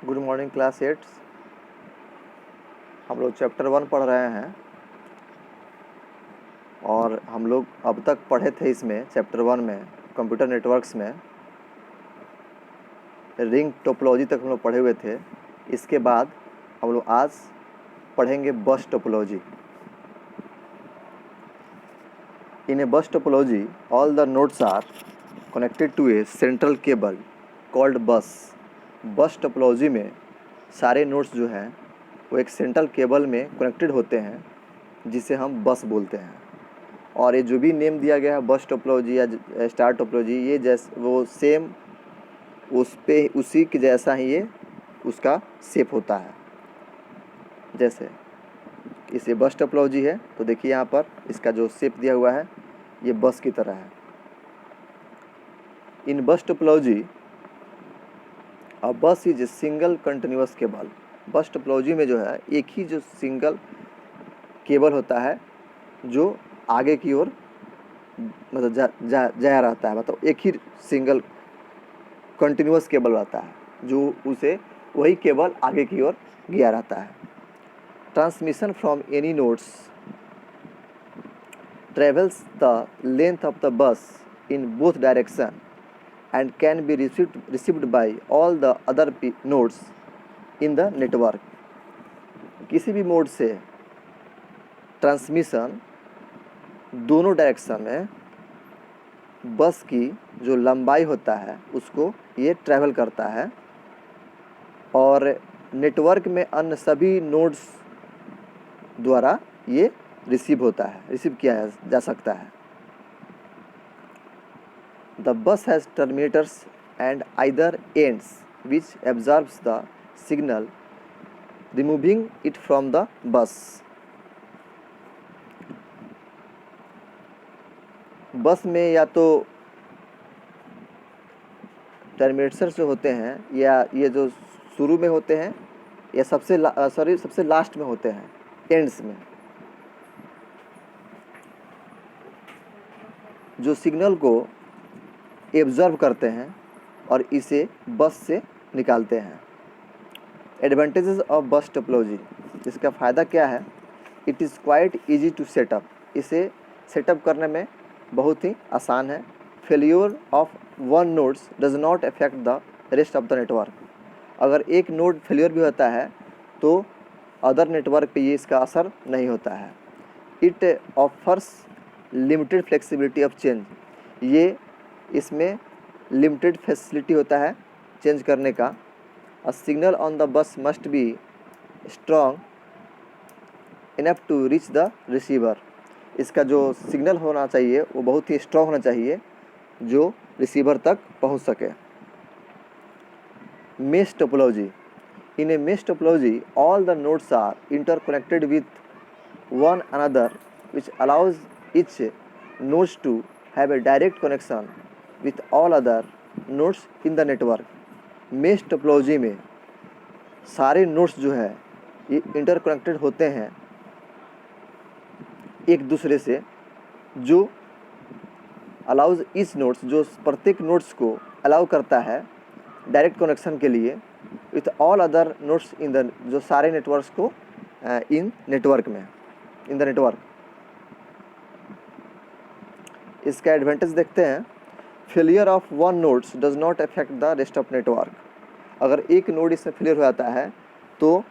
Good morning class 8। हम लोग chapter 1 पढ़ रहे हैं और हम लोग अब तक पढ़े थे इसमें चैप्टर 1 में कंप्यूटर नेटवर्क्स में रिंग टोपोलॉजी तक हम लोग पढ़े हुए थे। इसके बाद हम लोग आज पढ़ेंगे बस topology. In a bus topology all the nodes are connected to a central cable called bus. Bus topology में सारे नोड्स जो हैं वो एक सेंट्रल केबल में कनेक्टेड होते हैं जिसे हम बस बोलते हैं। और ये जो भी नेम दिया गया है बस टोपोलॉजी या स्टार टोपोलॉजी, ये जैसे वो सेम उस पे उसी के जैसा ही ये उसका शेप होता है। जैसे इसे बस टोपोलॉजी है तो देखिए यहाँ पर इसका जो शेप दिया हुआ है ये बस की तरह है। इन बस टोपोलॉजी अ बस is a single continuous cable. बस टोपोलॉजी में जो है एक ही जो सिंगल केबल होता है जो आगे की ओर मतलब जाया रहता है, मतलब एक ही सिंगल कंटिन्यूअस केबल रहता है जो उसे वही केबल आगे की ओर गया रहता है। Transmission from any nodes travels the length of the bus in both direction and can be received by all the other nodes in the network. किसी भी मोड से ट्रांसमिशन दोनों डायरेक्शन में बस की जो लंबाई होता है उसको ये ट्रैवल करता है और नेटवर्क में अन्य सभी नोड्स द्वारा ये रिसीव किया जा सकता है। The bus has terminators and either ends which absorbs the signal removing it from the bus. बस में या तो टर्मिनेटर्स जो होते हैं या ये जो शुरू में होते हैं या सबसे लास्ट में होते हैं, एंड्स में, जो सिग्नल को एब्जॉर्ब करते हैं और इसे बस से निकालते हैं। एडवांटेजेस ऑफ बस टोपोलॉजी, इसका फ़ायदा क्या है? It is quite easy to set up, इसे सेटअप करने में बहुत ही आसान है। Failure of one nodes does not affect the rest of the network. अगर एक नोड फेल्योर भी होता है तो अदर नेटवर्क पे ये इसका असर नहीं होता है। It offers limited flexibility of change, ये इसमें लिमिटेड फैसिलिटी होता है चेंज करने का। A signal on the bus must be strong enough to reach the receiver, इसका जो सिग्नल होना चाहिए वो बहुत ही स्ट्रॉन्ग होना चाहिए जो रिसीवर तक पहुंच सके। Mesh topology, in a mesh topology all the nodes are interconnected with one another which allows each nodes to have a direct connection with all other nodes in the network. Mesh topology में सारे nodes जो है ये interconnected होते हैं एक दूसरे से, जो अलाउज ईच नोड्स, जो प्रत्येक नोड्स को अलाउ करता है डायरेक्ट कनेक्शन के लिए with all other nodes in the, जो सारे नेटवर्क्स को इन द नेटवर्क। इसका एडवांटेज देखते हैं। Failure of one nodes does not affect the rest of network, अगर एक नोड इसमें फेलियर हो जाता है तो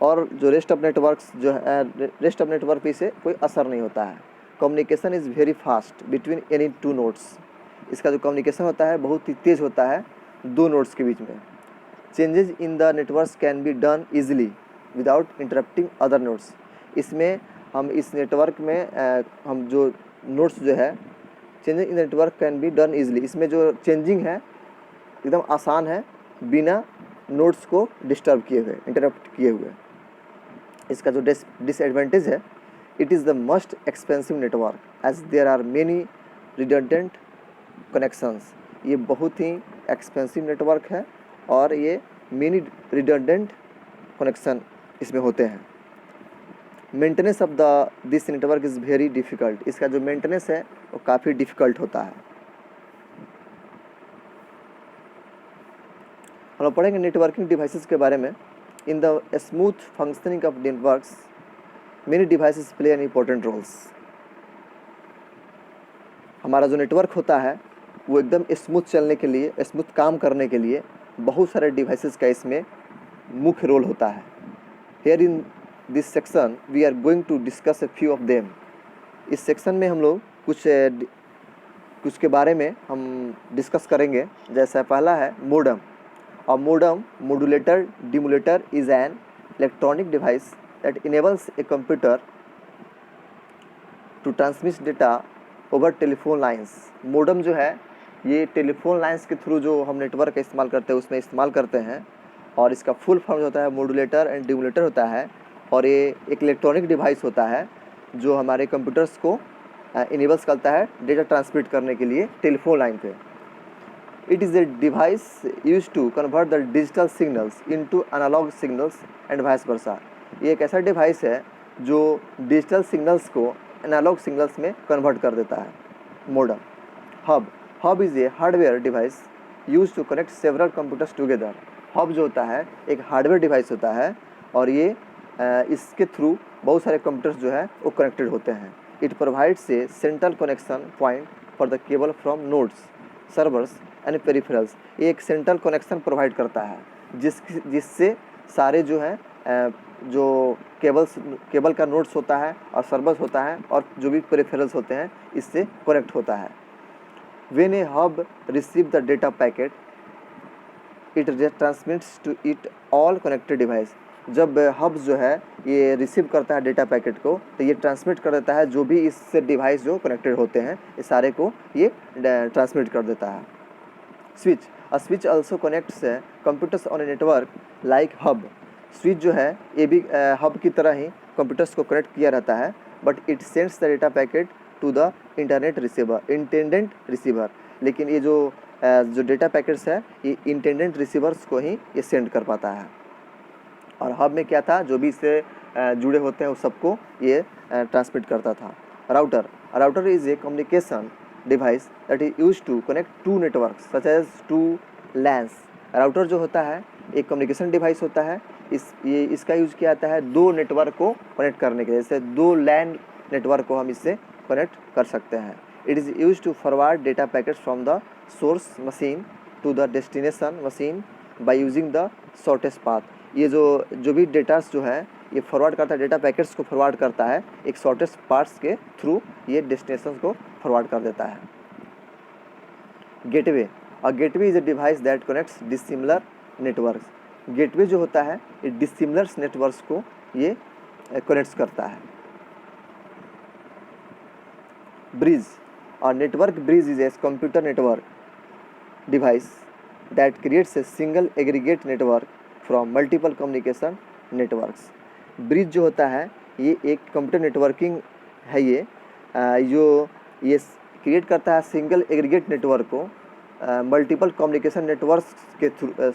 और जो रेस्ट ऑफ नेटवर्क्स जो है रेस्ट ऑफ नेटवर्क पे इसे कोई असर नहीं होता है। Communication is very fast between any two nodes, इसका जो कम्युनिकेशन होता है बहुत ही तेज़ होता है दो नोड्स के बीच में। Changes in the networks can be done easily without interrupting other nodes, इसमें हम इस नेटवर्क में हम जो नोड्स जो है changing in network can be done easily, इसमें जो चेंजिंग है एकदम आसान है बिना नोड्स को डिस्टर्ब किए हुए, इंटरप्ट किए हुए। इसका जो डिसएडवांटेज है, it is the most expensive network as there are many redundant connections, ये बहुत ही एक्सपेंसिव नेटवर्क है और ये मेनी रिडंडेंट कनेक्शन इसमें होते हैं। Maintenance of this network is very difficult, इसका जो मेंटेनेंस है वो काफ़ी डिफ़िकल्ट होता है। हम लोग पढ़ेंगे नेटवर्किंग डिवाइसेस के बारे में। In the smooth functioning of networks many devices play an important roles. हमारा जो नेटवर्क होता है वो एकदम स्मूथ चलने के लिए, स्मूथ काम करने के लिए बहुत सारे डिवाइसेस का इसमें मुख्य रोल होता है। Here in this section we are going to discuss a few of them. इस सेक्शन में हम लोग कुछ के बारे में हम डिस्कस करेंगे। जैसा पहला है मोडम। और modem modulator demodulator is an electronic device that enables a computer to transmit data over telephone lines. Modem जो है ये टेलीफोन लाइंस के थ्रू जो हम नेटवर्क का इस्तेमाल करते हैं उसमें इस्तेमाल करते हैं। और इसका फुल फॉर्म जो होता है मोडुलेटर एंड डिमोलेटर होता है। और ये एक इलेक्ट्रॉनिक डिवाइस होता है जो हमारे कंप्यूटर्स को इनेबल्स करता है डेटा ट्रांसमिट करने के लिए टेलीफोन लाइन पे। It is a device use to convert the digital signals into analog signals and vice versa. ये एक ऐसा डिवाइस है जो डिजिटल सिग्नल्स को एनालॉग सिग्नल्स में कन्वर्ट कर देता है। Modem. Hub is a hardware device use to connect several computers together. Hub जो होता है एक हार्डवेयर डिवाइस होता है और ये इसके थ्रू बहुत सारे कंप्यूटर्स जो है वो कनेक्टेड होते हैं। It provides a central connection point for the cable from nodes servers and peripherals. ये एक सेंट्रल कनेक्शन प्रोवाइड करता है जिससे सारे जो है जो केबल का नोड्स होता है और सर्वर्स होता है और जो भी पेरिफेरल्स होते हैं इससे कनेक्ट होता है। When a hub receive the data packet it transmits to it all connected device. जब हब जो है ये रिसीव करता है डेटा पैकेट को तो ये ट्रांसमिट कर देता है जो भी इससे डिवाइस जो कनेक्टेड होते हैं ये सारे को ये ट्रांसमिट कर देता है। Switch. A switch also connects computers on a network like hub. Switch जो है ये भी हब की तरह ही कंप्यूटर्स को कनेक्ट किया रहता है but it sends the data packet to the intended receiver. लेकिन ये जो डेटा पैकेट्स है ये इंटेंडेंट रिसीवर्स को ही ये सेंड कर पाता है। और हब में क्या था जो भी इससे जुड़े होते हैं उस सबको ये ट्रांसमिट करता था। Router is a communication device that is use to connect to network such as two LANs. Router जो होता है एक कम्युनिकेशन डिवाइस होता है। इसका यूज किया जाता है दो नेटवर्क को कनेक्ट करने के लिए। जैसे दो लैन नेटवर्क को हम इससे कनेक्ट कर सकते हैं। It is use to forward data packets from the source machine to the destination machine by using the shortest path. ये जो भी डेटास जो है ये फॉरवर्ड करता है, डेटा पैकेट्स को फॉरवर्ड करता है एक शॉर्टेस्ट पाथ्स के थ्रू ये डेस्टिनेशन को फॉरवर्ड कर देता है। गेटवे। और gateway is a device that connects dissimilar networks. Gateway जो होता है ये डिसिमिलर नेटवर्क्स को ये कनेक्ट करता है। ब्रिज। और network bridge is a computer network device that creates a single aggregate network from multiple communication networks. Bridge जो होता है ये एक कंप्यूटर नेटवर्किंग है जो ये क्रिएट करता है सिंगल एग्रीगेट नेटवर्क को मल्टीपल कम्युनिकेशन नेटवर्क्स के थ्रू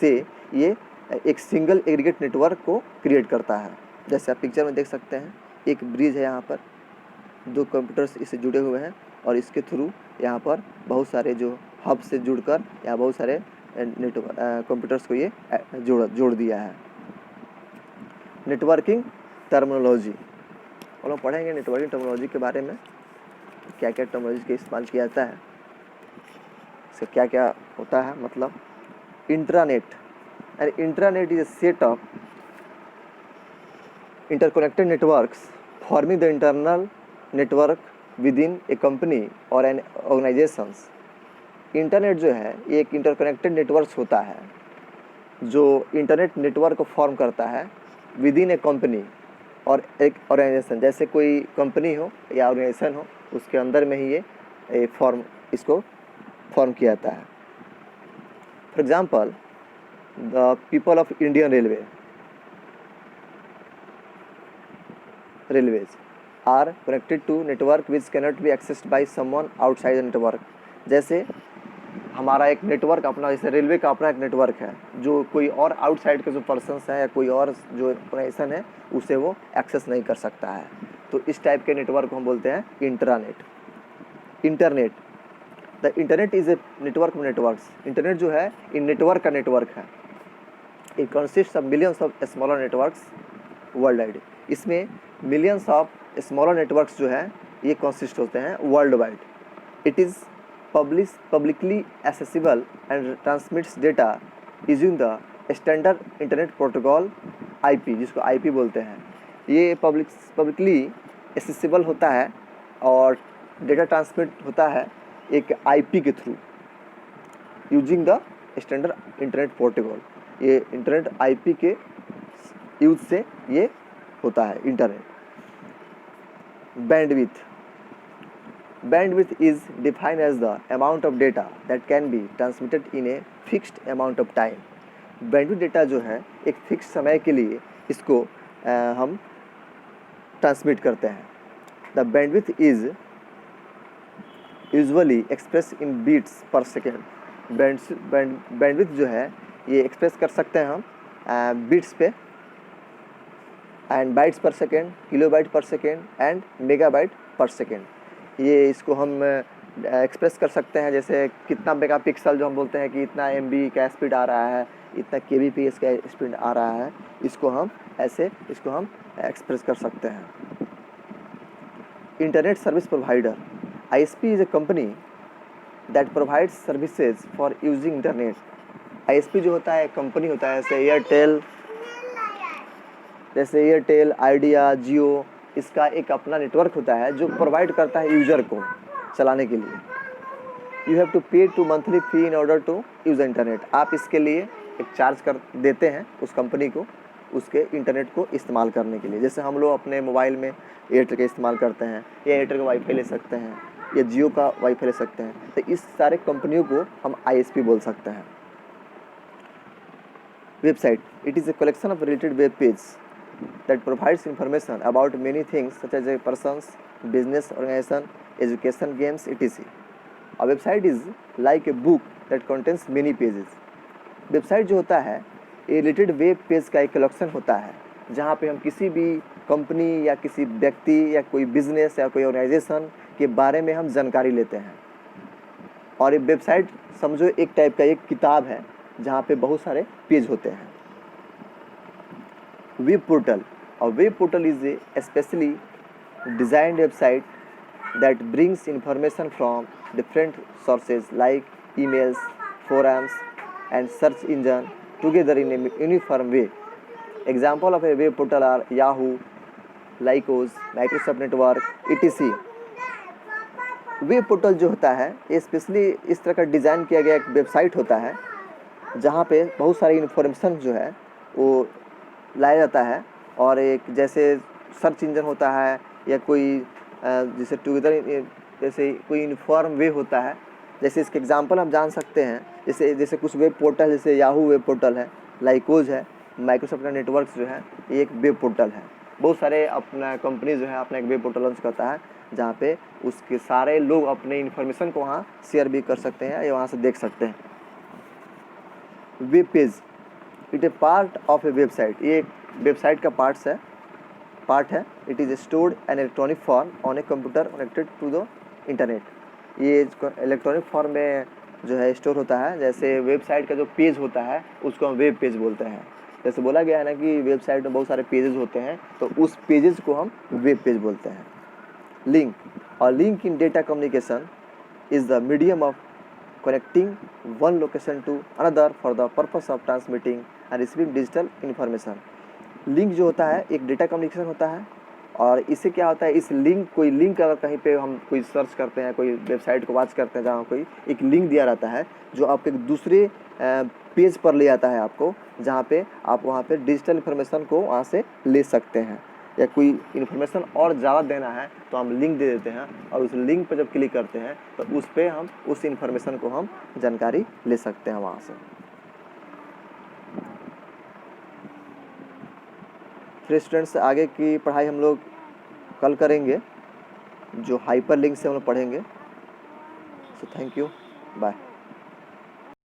से ये एक सिंगल एग्रीगेट नेटवर्क को क्रिएट करता है। जैसे आप पिक्चर में देख सकते हैं एक ब्रिज है, यहाँ पर दो कंप्यूटर्स इससे जुड़े हुए हैं और इसके थ्रू यहाँ पर बहुत सारे जो हब से जुड़कर यहाँ बहुत सारे कंप्यूटर्स को ये जोड़ दिया है। Networking terminology. हम लोग पढ़ेंगे नेटवर्किंग टर्मिनोलॉजी के बारे में, क्या क्या टर्मिनोलॉजी का इस्तेमाल किया जाता है, इससे क्या क्या होता है। मतलब intranet. And intranet is a set of interconnected networks forming the internal network with in A company और एन ऑर्गेनाइजेशंस। इंटरनेट जो है ये एक इंटरकनेक्टेड नेटवर्क होता है जो इंटरनेट नेटवर्क को फॉर्म करता है विद इन ए कंपनी और एक ऑर्गेनाइजेशन। जैसे कोई कंपनी हो या ऑर्गेनाइजेशन हो उसके अंदर में ही ये इसको फॉर्म किया जाता है। For example the people of Indian railways are connected to network which cannot be accessed by someone outside the network. जैसे हमारा एक नेटवर्क अपना, जैसे रेलवे का अपना एक नेटवर्क है जो कोई और आउटसाइड के जो पर्सन्स हैं या कोई और जो ऑर्गेनाइजेशन है उसे वो एक्सेस नहीं कर सकता है। तो इस टाइप के नेटवर्क को हम बोलते हैं intranet. Internet. The internet is a network of networks. Internet जो है इन नेटवर्क का नेटवर्क है। It consist of millions of smaller networks world wide. इसमें मिलियंस ऑफ स्मॉलर नेटवर्क्स जो है ये कंसिस्ट होते हैं world wide. It is publicly accessible and transmits data using the standard internet protocol IP, जिसको IP बोलते हैं। ये पब्लिकली एक्सेसिबल होता है और डेटा ट्रांसमिट होता है एक IP के through using the standard internet protocol. ये इंटरनेट IP के यूज से ये होता है internet. Bandwidth is defined as the amount of data that can be transmitted in a fixed amount of time। Bandwidth data जो है एक फिक्स समय के लिए इसको हम ट्रांसमिट करते हैं। The bandwidth is usually express in bits per second. Bandwidth जो है ये एक्सप्रेस कर सकते हैं हम बीट्स पे, एंड बाइट्स पर सेकेंड, किलोबाइट पर सेकेंड एंड मेगाबाइट पर सेकेंड। ये इसको हम एक्सप्रेस कर सकते हैं, जैसे कितना मेगापिक्सल जो हम बोलते हैं कि इतना MB का स्पीड आ रहा है, इतना kbps का स्पीड आ रहा है, इसको हम एक्सप्रेस कर सकते हैं। Internet service provider ISP is a company that provides services for using internet. ISP जो होता है कंपनी होता है, जैसे एयरटेल, आइडिया, जियो, इसका एक अपना नेटवर्क होता है जो प्रोवाइड करता है यूज़र को चलाने के लिए। You have to pay to monthly fee in order to use internet. आप इसके लिए एक चार्ज कर देते हैं उस कंपनी को उसके इंटरनेट को इस्तेमाल करने के लिए। जैसे हम लोग अपने मोबाइल में एयरटेल का इस्तेमाल करते हैं या एयरटेल का वाईफाई ले सकते हैं या जियो का वाईफाई ले सकते हैं, तो इस सारे कंपनियों को हम ISP बोल सकते हैं। Website it is a collection of related web page that provides information about many things such as a person's business, organization, education, games, etc. A website is like a book that contains many pages। Website जो होता है ये related web page का एक collection होता है जहाँ पे हम किसी भी कंपनी या किसी व्यक्ति या कोई बिजनेस या कोई ऑर्गेनाइजेशन के बारे में हम जानकारी लेते हैं। और ये वेबसाइट समझो एक टाइप का एक किताब है जहाँ पे बहुत सारे पेज होते हैं। Web portal. A web portal is a specially designed website that brings information from different sources like emails, forums, and search engine together in a uniform way. Example of a web portal are Yahoo, Lycos, Microsoft Network, etc. Web portal जो होता है ये specially इस तरह का design किया गया एक वेबसाइट होता है जहाँ पे बहुत सारी इन्फॉर्मेशन जो है वो लाया जाता है। और एक जैसे सर्च इंजन होता है या कोई जैसे टुगेदर जैसे कोई यूनिफॉर्म वे होता है। जैसे इसके एग्जांपल हम जान सकते हैं, जैसे कुछ वेब पोर्टल जैसे याहू वेब पोर्टल है, लाइकोज है, माइक्रोसॉफ्ट का नेटवर्क्स जो है ये एक वेब पोर्टल है। बहुत सारे अपना कंपनी जो है अपना एक वेब पोर्टल लॉन्च करता है जहाँ पे उसके सारे लोग अपने इन्फॉर्मेशन को वहाँ शेयर भी कर सकते हैं या वहाँ से देख सकते हैं। Web page it a part of a website, ये एक वेबसाइट का पार्ट है। It is stored an electronic form on a computer connected to the internet. ये इलेक्ट्रॉनिक फॉर्म में जो है स्टोर होता है। जैसे वेबसाइट का जो पेज होता है उसको हम वेब पेज बोलते हैं। जैसे बोला गया है ना कि वेबसाइट में बहुत सारे पेजेस होते हैं तो उस पेजेस को हम वेब पेज बोलते हैं। लिंक और link in data communication is the medium of connecting one location to another for the purpose of transmitting and receiving digital information। Link जो होता है एक डेटा कम्युनिकेशन होता है और इससे क्या होता है, इस कोई लिंक अगर कहीं पे हम कोई सर्च करते हैं, कोई वेबसाइट को वॉच करते हैं जहाँ कोई एक लिंक दिया रहता है जो आपके दूसरे पेज पर ले जाता है आपको, जहाँ पे आप वहाँ पे डिजिटल इन्फॉर्मेशन को वहाँ से ले सकते हैं। या कोई इन्फॉर्मेशन और ज़्यादा देना है तो हम लिंक दे देते हैं और उस लिंक पर जब क्लिक करते हैं तो उस पर हम उस इन्फॉर्मेशन को हम जानकारी ले सकते हैं वहाँ से। फिर स्टूडेंट्स आगे की पढ़ाई हम लोग कल करेंगे, जो हाइपर लिंक से हम लोग पढ़ेंगे। So thank you, bye.